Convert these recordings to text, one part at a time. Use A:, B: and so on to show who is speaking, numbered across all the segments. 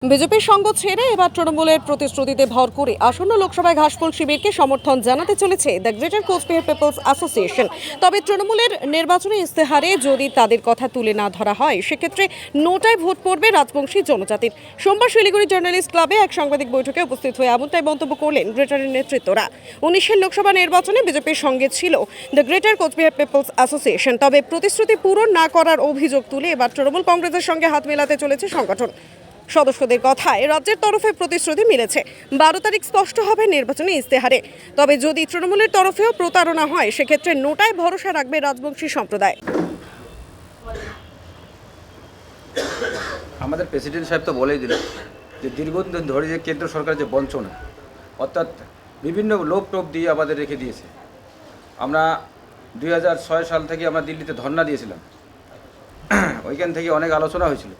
A: বিজেপির সঙ্গ ছেড়ে এবার তৃণমূলের প্রতিশ্রুতিতে ভর করে আসন্ন লোকসভায় ঘাসফুল শিবিরকে সমর্থন জানাতে চলেছে the greater Cooch Behar people's association. তবে তৃণমূলের নির্বাচনী ইস্তেহারে যদি তাদের কথা তুলে না ধরা হয় সেক্ষেত্রে নোটায় ভোট পড়বে রাজবংশী জনজাতির। সোমবার শিলিগুড়ি জার্নালিস্ট ক্লাবে এক সাংবাদিক বৈঠকে উপস্থিত হয়ে এমনটাই মন্তব্য করলেন গ্রেটারের নেতৃত্বরা। 19-এর লোকসভা নির্বাচনে বিজেপির সঙ্গে ছিল the greater Cooch Behar people's association. তবে প্রতিশ্রুতি পূরণ না করার অভিযোগ তুলে এবার তৃণমূল কংগ্রেসের সঙ্গে হাত মেলাতে চলেছে সংগঠন। সদস্যদের কথায় রাজ্যের তরফে প্রতিশ্রুতি মিলেছে 12 তারিখ স্পষ্ট হবে নির্বাচনী ইস্তেহারে। তবে যদি তৃণমূলের তরফেও প্রতারণা হয় সেক্ষেত্রে নোটায় ভরসা রাখবে রাজবংশী সম্প্রদায়।
B: আমাদের প্রেসিডেন্ট সাহেব তো বলেই দিলেন যে দীর্ঘদিন ধরে যে কেন্দ্র সরকার যে বঞ্চনা অর্থাৎ বিভিন্ন লোভ টোপ দিয়ে আমাদের রেখে দিয়েছে। আমরা 2006 সাল থেকে আমরা দিল্লিতে ধর্ণা দিয়েছিলাম, ওইখান থেকে অনেক আলোচনা হয়েছিল।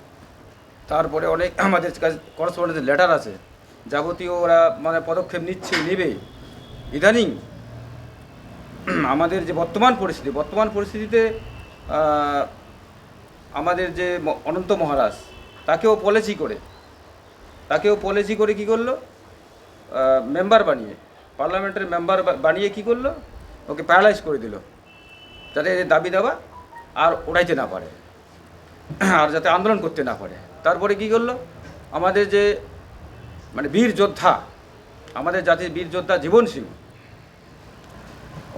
B: তারপরে অনেক আমাদের কাছে করসপন্ডেন্স লেটার আছে, যাবতীয় ওরা মানে পদক্ষেপ নেবে। ইদানিং আমাদের যে বর্তমান পরিস্থিতিতে আমাদের যে অনন্ত মহারাজ তাকেও পলিসি করে কী করলো, মেম্বার বানিয়ে পার্লামেন্টের মেম্বার বানিয়ে কী করলো, ওকে প্যারালাইজ করে দিল, যাতে দাবি দাবা আর ওড়াইতে না পারে আর যাতে আন্দোলন করতে না পারে। তারপরে কী করলো, আমাদের যে মানে বীর যোদ্ধা, আমাদের জাতির বীর যোদ্ধা জীবন সিং,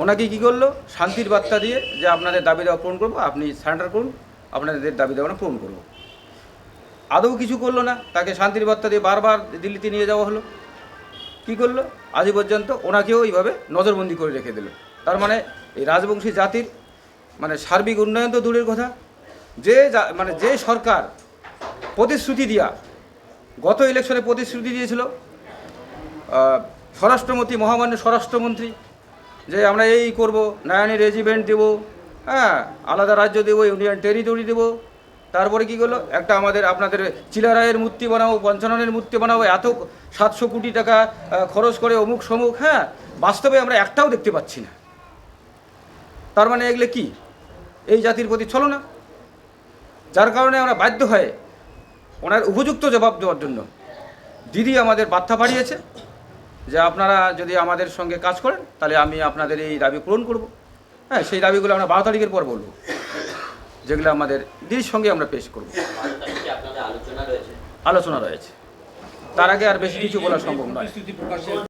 B: ওনাকে কী করলো, শান্তির বার্তা দিয়ে যে আপনাদের দাবি দাবা পূরণ করবো, আপনি সারেন্ডার করুন, আপনাদের দাবি দাবা পূরণ করবো। আদৌ কিছু করলো না, তাকে শান্তির বার্তা দিয়ে বারবার দিল্লিতে নিয়ে যাওয়া হলো। কী করলো, আজই পর্যন্ত ওনাকেও এইভাবে নজরবন্দি করে রেখে দিল। তার মানে এই রাজবংশী জাতির মানে সার্বিক উন্নয়ন তো দূরের কথা, যে সরকার প্রতিশ্রুতি দিয়া গত ইলেকশনে প্রতিশ্রুতি দিয়েছিল, স্বরাষ্ট্রমন্ত্রী, মহামান্য স্বরাষ্ট্রমন্ত্রী, যে আমরা এই করব, নয়ানি রেজিমেন্ট দেবো, হ্যাঁ আলাদা রাজ্য দেবো, ইউনিয়ন টেরিটরি দেবো। তারপরে কী করলো, একটা আপনাদের চিলারায়ের মূর্তি বানাবো, পঞ্চাননের মূর্তি বানাবো, এত 700 কোটি টাকা খরচ করে অমুক সমুক, হ্যাঁ বাস্তবে আমরা একটাও দেখতে পাচ্ছি না। তার মানে এগুলো কি, এই জাতির প্রতি ছলনা। যার কারণে আমরা বাধ্য হয়ে ওনার উপযুক্ত জবাব দেওয়ার জন্য দিদি আমাদের বার্তা পাঠিয়েছে যে আপনারা যদি আমাদের সঙ্গে কাজ করেন তাহলে আমি আপনাদের এই দাবি পূরণ করব। হ্যাঁ, সেই দাবিগুলো আমরা 12 তারিখের পর বলবো, যেগুলো আমাদের দিদির সঙ্গে আমরা পেশ করব। আলোচনা রয়েছে, তার আগে আর বেশি কিছু বলা সম্ভব নয়।